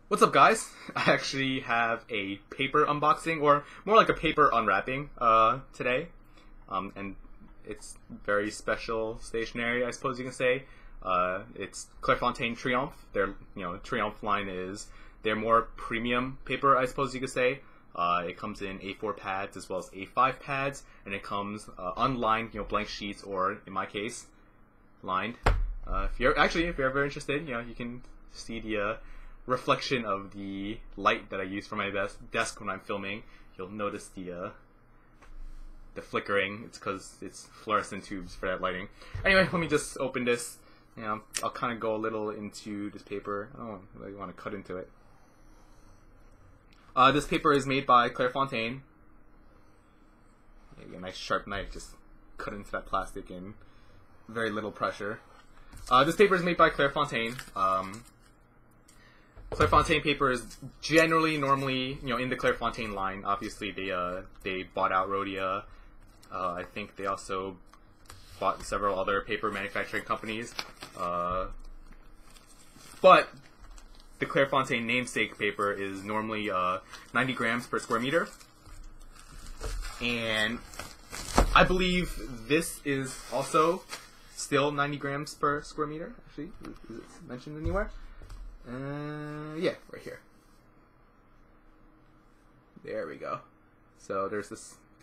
What's up, guys? I actually have a paper unboxing, or more like a paper unwrapping, today. And it's very special stationery, I suppose you can say. It's Clairefontaine Triomphe. Their, Triomphe line is their more premium paper, I suppose you could say. It comes in A4 pads as well as A5 pads, and it comes unlined, blank sheets, or in my case, lined. If you're ever interested, you can see the reflection of the light that I use for my desk when I'm filming. You'll notice the flickering. It's because it's fluorescent tubes for that lighting. Anyway, let me just open this. I'll kind of go a little into this paper. I don't really want to cut into it. This paper is made by Clairefontaine. Yeah, a nice sharp knife just cut into that plastic in very little pressure. This paper is made by Clairefontaine. Clairefontaine paper is normally, in the Clairefontaine line. Obviously, they bought out Rhodia. I think they also bought several other paper manufacturing companies. But the Clairefontaine namesake paper is normally 90 grams per square meter. And I believe this is also still 90 grams per square meter. Actually, is it mentioned anywhere? Yeah, right here. There we go. So there's the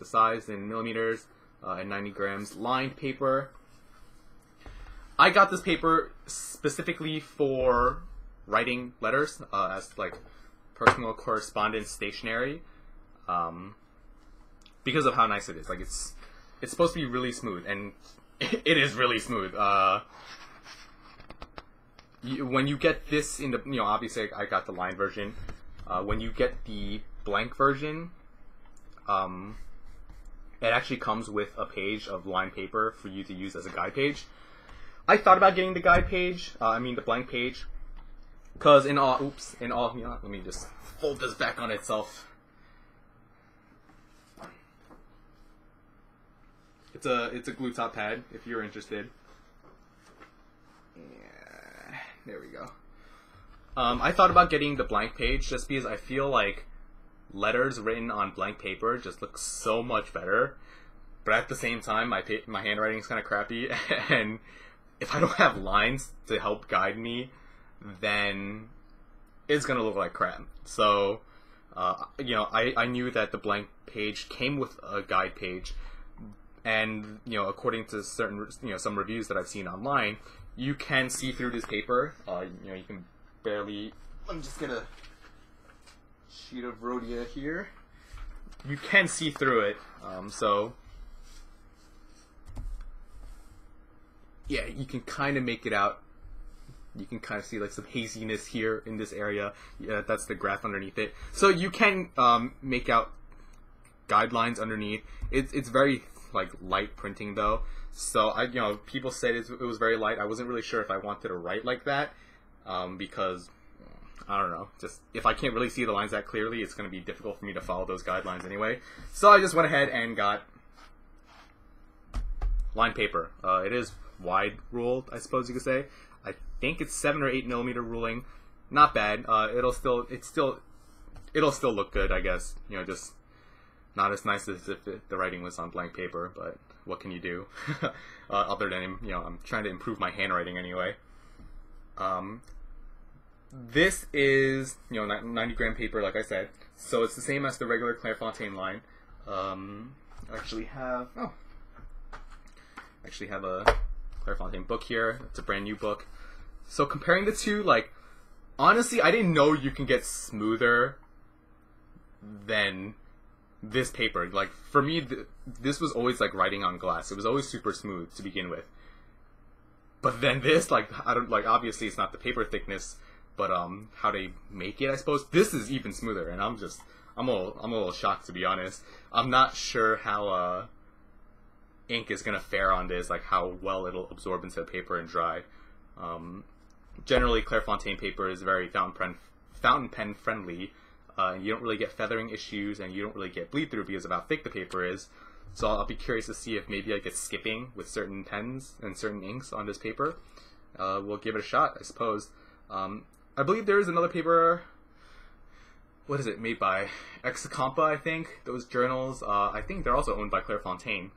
size in millimeters and 90 grams lined paper. I got this paper specifically for writing letters as like personal correspondence stationery, because of how nice it is. Like it's supposed to be really smooth, and it is really smooth. When you get this in the, obviously I got the lined version. When you get the blank version, it actually comes with a page of lined paper for you to use as a guide page. I thought about getting the guide page, the blank page, because let me just fold this back on itself. It's a glue top pad if you're interested. There we go. I thought about getting the blank page just because I feel like letters written on blank paper just look so much better. But at the same time, my handwriting is kind of crappy, and if I don't have lines to help guide me, then it's gonna look like crap. So, I knew that the blank page came with a guide page, and according to certain some reviews that I've seen online, you can see through this paper. You can barely. Let me just get a sheet of Rhodia here. You can see through it. So yeah, you can kind of make it out. You can kind of see like some haziness here in this area. Yeah, that's the graph underneath it. So you can make out guidelines underneath. It's very like light printing though. So people said it was very light. I wasn't really sure if I wanted to write like that, because I don't know. Just if I can't really see the lines that clearly, it's going to be difficult for me to follow those guidelines anyway. So I just went ahead and got lined paper. It is wide ruled, I suppose you could say. I think it's 7 or 8 millimeter ruling. Not bad. It'll still look good, I guess. Just not as nice as if the writing was on blank paper, but what can you do? Other than, I'm trying to improve my handwriting anyway. This is, 90 gram paper, like I said. So it's the same as the regular Clairefontaine line. I actually have a Clairefontaine book here. It's a brand new book. So comparing the two, like, honestly, I didn't know you can get smoother than this paper. Like, for me, this was always like writing on glass. It was always super smooth to begin with. But then this, like, obviously it's not the paper thickness, but how they make it, I suppose. This is even smoother, and I'm a little shocked, to be honest. I'm not sure how ink is gonna fare on this, like how well it'll absorb into the paper and dry. Generally, Clairefontaine paper is very fountain pen friendly. You don't really get feathering issues, and you don't really get bleed through because of how thick the paper is. So I'll be curious to see if maybe I get skipping with certain pens and certain inks on this paper. We'll give it a shot, I suppose. I believe there is another paper what is it, made by Excacompa, I think. Those journals, I think they're also owned by Clairefontaine.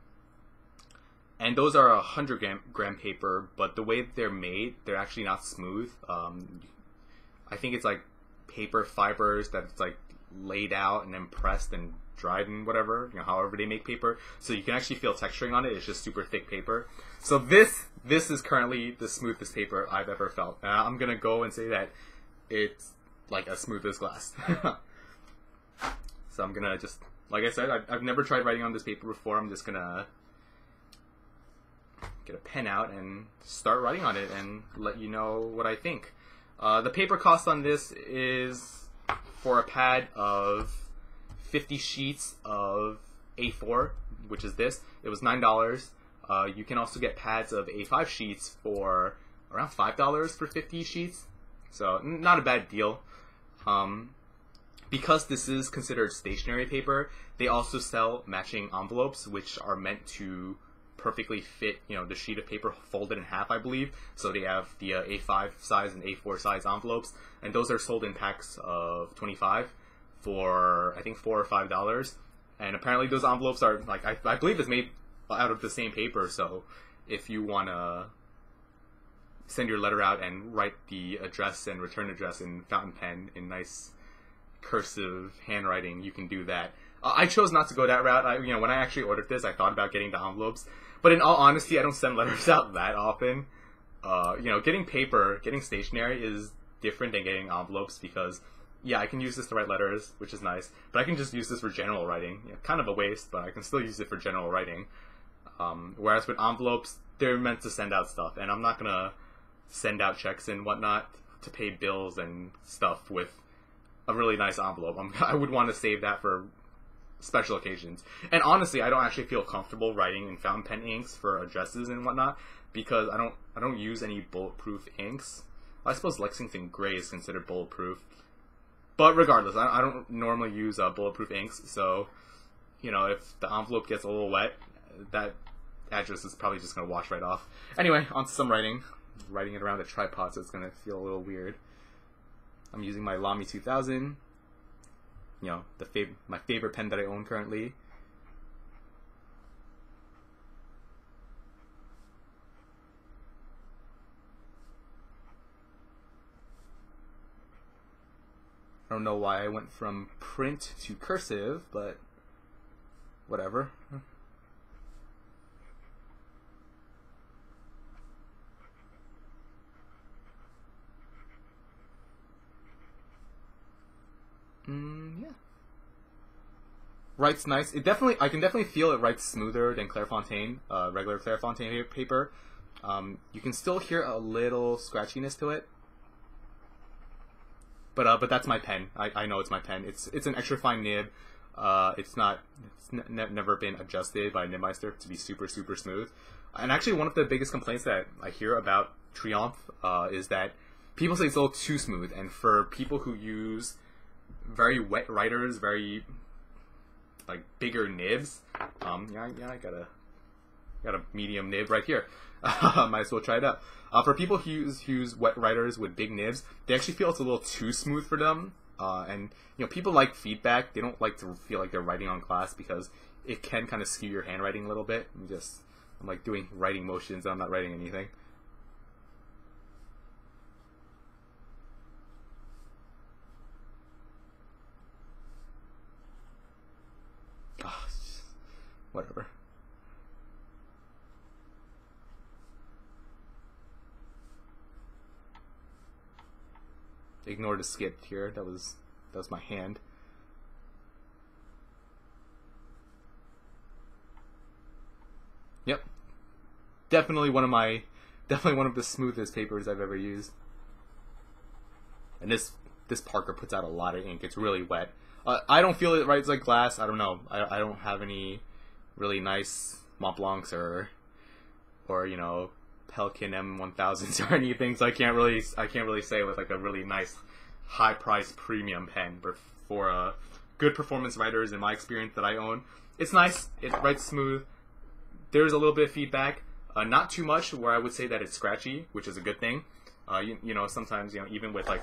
And those are 100 gram paper, but the way they're made, they're actually not smooth. I think it's like paper fibers that's like laid out and then pressed and dried and whatever, however they make paper. So you can actually feel texturing on it. It's just super thick paper. So this is currently the smoothest paper I've ever felt. And I'm gonna go and say that it's like as smooth as glass. So I'm gonna just, like I said, I've never tried writing on this paper before. I'm just gonna get a pen out and start writing on it and let you know what I think. The paper cost on this is, for a pad of 50 sheets of A4, which is this, it was $9. You can also get pads of A5 sheets for around $5 for 50 sheets. So not a bad deal. Because this is considered stationery paper, they also sell matching envelopes, which are meant to perfectly fit, the sheet of paper folded in half, I believe. So they have the A5 size and A4 size envelopes, and those are sold in packs of 25 for, I think, $4 or $5. And apparently those envelopes are, like, I believe it's made out of the same paper, so if you want to send your letter out and write the address and return address in fountain pen in nice cursive handwriting, you can do that. I chose not to go that route. When I actually ordered this, I thought about getting the envelopes, but in all honesty, I don't send letters out that often. Getting paper, getting stationery is different than getting envelopes, because yeah, I can use this to write letters, which is nice, but I can just use this for general writing. Kind of a waste, but I can still use it for general writing. Whereas with envelopes, they're meant to send out stuff, and I'm not gonna send out checks and whatnot to pay bills and stuff with a really nice envelope. I would want to save that for special occasions. And honestly, I don't actually feel comfortable writing in fountain pen inks for addresses and whatnot, because I don't use any bulletproof inks. I suppose Lexington Gray is considered bulletproof, but regardless, I don't normally use bulletproof inks. So if the envelope gets a little wet, that address is probably just gonna wash right off. Anyway, on to some writing. Writing it around a tripod, so it's gonna feel a little weird. I'm using my Lamy 2000. My favorite pen that I own currently. I don't know why I went from print to cursive, but whatever. Yeah. Writes nice. I can definitely feel it writes smoother than Clairefontaine, regular Clairefontaine paper. You can still hear a little scratchiness to it. But that's my pen. I know it's my pen. It's an extra fine nib. It's never been adjusted by Nibmeister to be super smooth. And actually, one of the biggest complaints that I hear about Triomphe is that people say it's a little too smooth. And for people who use very wet writers, very like bigger nibs, I got a medium nib right here. Might as well try it out. For people who use wet writers with big nibs, they actually feel it's a little too smooth for them. And people like feedback. They don't like to feel like they're writing on glass, because it can kind of skew your handwriting a little bit. I'm like doing writing motions, and I'm not writing anything. Whatever. Ignore the skip here. That was my hand. Yep. Definitely one of the smoothest papers I've ever used. And this Parker puts out a lot of ink. It's really wet. I don't feel it writes like glass. I don't know. I don't have any really nice Mont Blancs or Pelikan M1000s or anything, so I can't really say with like a really nice high price premium pen. But for good performance writers, in my experience that I own, it's nice. It writes smooth. There's a little bit of feedback, not too much where I would say that it's scratchy, which is a good thing. Sometimes even with like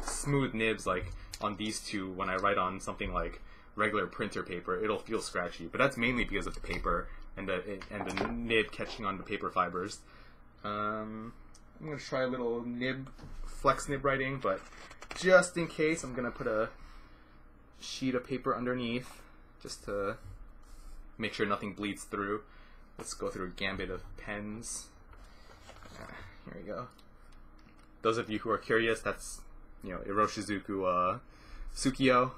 smooth nibs, like on these two, when I write on something like regular printer paper, it'll feel scratchy. But that's mainly because of the paper and the nib catching on the paper fibers. I'm gonna try a little flex nib writing, but just in case, I'm gonna put a sheet of paper underneath just to make sure nothing bleeds through. Let's go through a gambit of pens. Here we go. Those of you who are curious, that's, Iroshizuku Tsukio.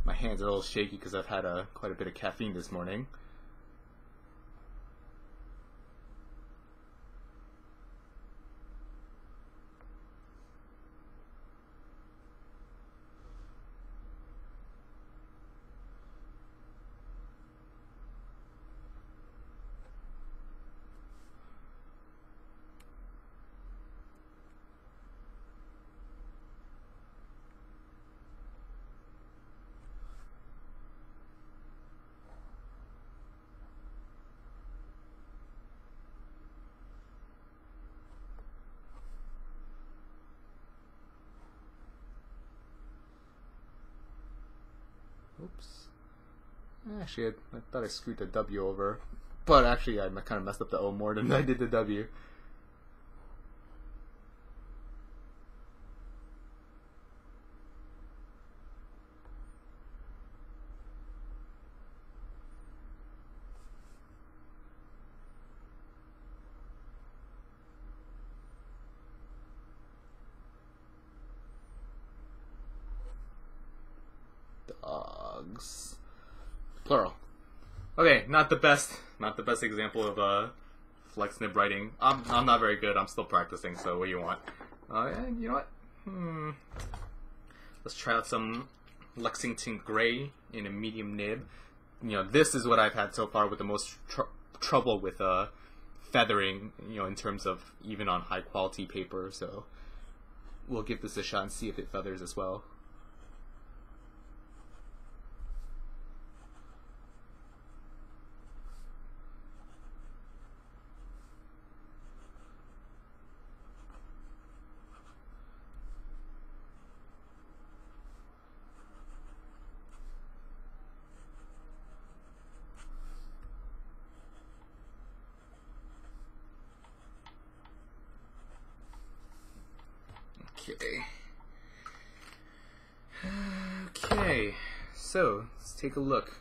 My hands are a little shaky because I've had quite a bit of caffeine this morning. Oops. Actually, I thought I screwed the W over. But actually, I kind of messed up the O more than I did the W. Dogs. Plural. Okay, not the best example of flex nib writing. I'm not very good. I'm still practicing. So what do you want? And you know what? Let's try out some Lexington Gray in a medium nib. This is what I've had so far with the most trouble with feathering. In terms of even on high quality paper. So we'll give this a shot and see if it feathers as well. Okay, so let's take a look.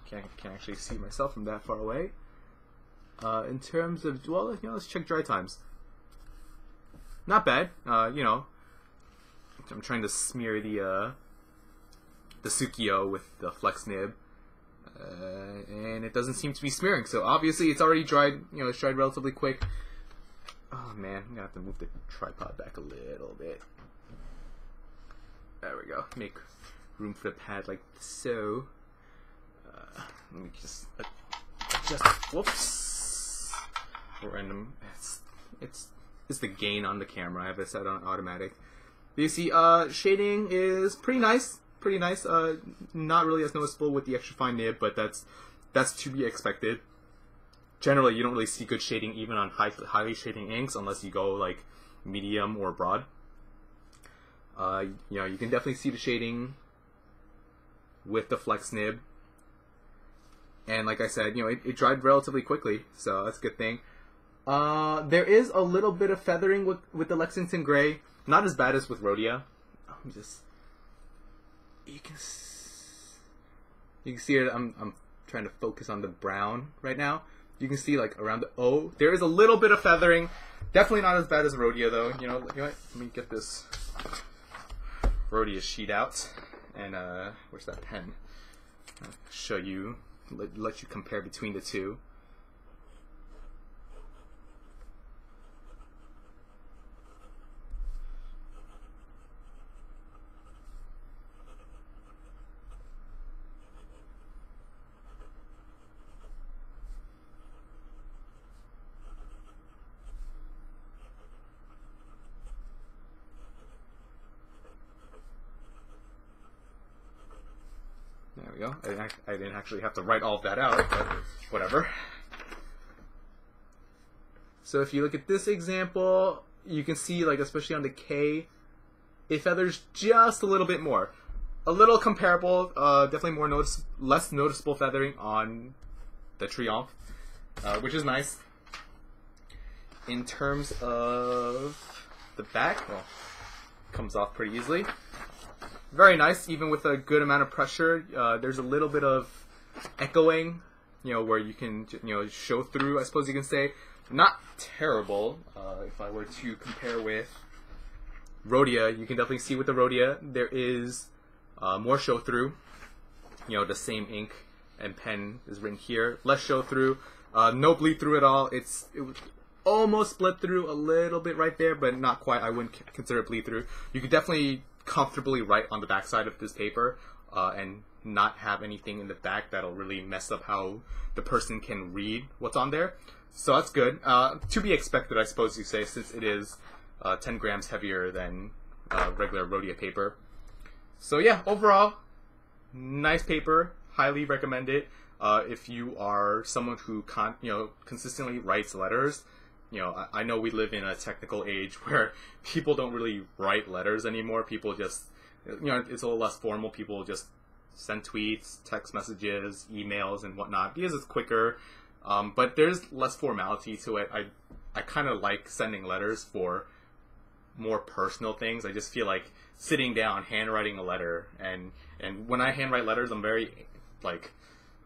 Can't actually see myself from that far away. In terms of, well, let's check dry times. Not bad. I'm trying to smear the Tsukio with the flex nib, and it doesn't seem to be smearing. So obviously it's already dried. It's dried relatively quick. Oh man, I'm gonna have to move the tripod back a little bit. There we go. Make room for the pad like so. Let me just adjust. Whoops. Random. It's the gain on the camera. I have it set on automatic. You see, shading is pretty nice. Pretty nice. Not really as noticeable with the extra fine nib, but that's to be expected. Generally, you don't really see good shading even on highly shading inks unless you go like medium or broad. You can definitely see the shading with the flex nib, and like I said, it dried relatively quickly, so that's a good thing. There is a little bit of feathering with the Lexington Gray, not as bad as with Rhodia. You can see it. I'm trying to focus on the brown right now. You can see like around the O, there is a little bit of feathering. Definitely not as bad as Rhodia though. You know what? Let me get this Rhodia sheet out, and where's that pen? I'll show you let you compare between the two. There we go. I didn't actually have to write all of that out, but whatever. So if you look at this example, you can see, like, especially on the K, it feathers just a little bit more. A little comparable, definitely more less noticeable feathering on the Triomphe, which is nice. In terms of the back, well, comes off pretty easily. Very nice, even with a good amount of pressure. There's a little bit of echoing, where you can, show through, I suppose you can say. Not terrible. If I were to compare with Rhodia, you can definitely see with the Rhodia, there is more show through. The same ink and pen is written here. Less show through. No bleed through at all. It almost split through a little bit right there, but not quite. I wouldn't consider it bleed through. You could definitely comfortably write on the back side of this paper and not have anything in the back that'll really mess up how the person can read what's on there. So that's good. To be expected, I suppose you say, since it is 10 grams heavier than regular Rhodia paper. So yeah, overall, nice paper. Highly recommend it. If you are someone who consistently writes letters. I know we live in a technical age where people don't really write letters anymore. People just, it's a little less formal. People just send tweets, text messages, emails, and whatnot because it's quicker. But there's less formality to it. I kind of like sending letters for more personal things. I just feel like sitting down, handwriting a letter, and when I handwrite letters, I'm very,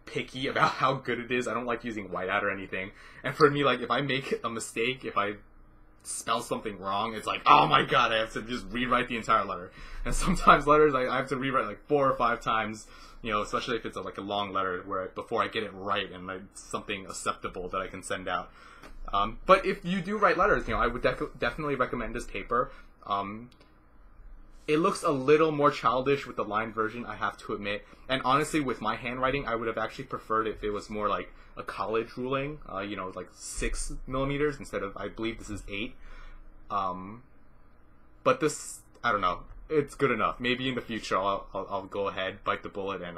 picky about how good it is. I don't like using whiteout or anything. And for me, if I make a mistake, if I spell something wrong, it's like, oh my god, I have to just rewrite the entire letter. And sometimes letters, I have to rewrite 4 or 5 times, especially if it's a long letter before I get it right and something acceptable that I can send out. But if you do write letters, I would definitely recommend this paper. It looks a little more childish with the lined version, I have to admit. And honestly, with my handwriting, I would have actually preferred if it was more like a college ruling, 6 millimeters instead of, I believe this is 8. But this, I don't know, it's good enough. Maybe in the future I'll go ahead, bite the bullet, and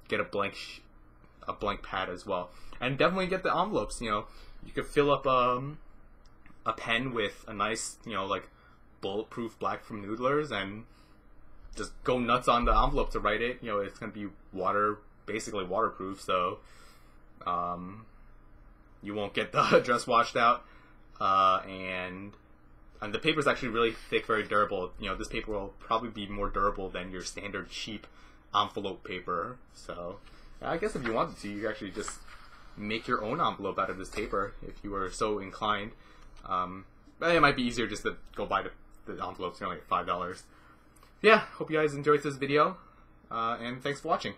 get a blank pad as well. And definitely get the envelopes. You could fill up a pen with a nice, bulletproof black from Noodlers and just go nuts on the envelope to write it. It's going to be basically waterproof, so you won't get the address washed out. And the paper is actually really thick, very durable. This paper will probably be more durable than your standard cheap envelope paper. So I guess if you wanted to, you could actually just make your own envelope out of this paper if you were so inclined. But it might be easier just to go buy the envelopes. They're like $5. Yeah, hope you guys enjoyed this video, and thanks for watching.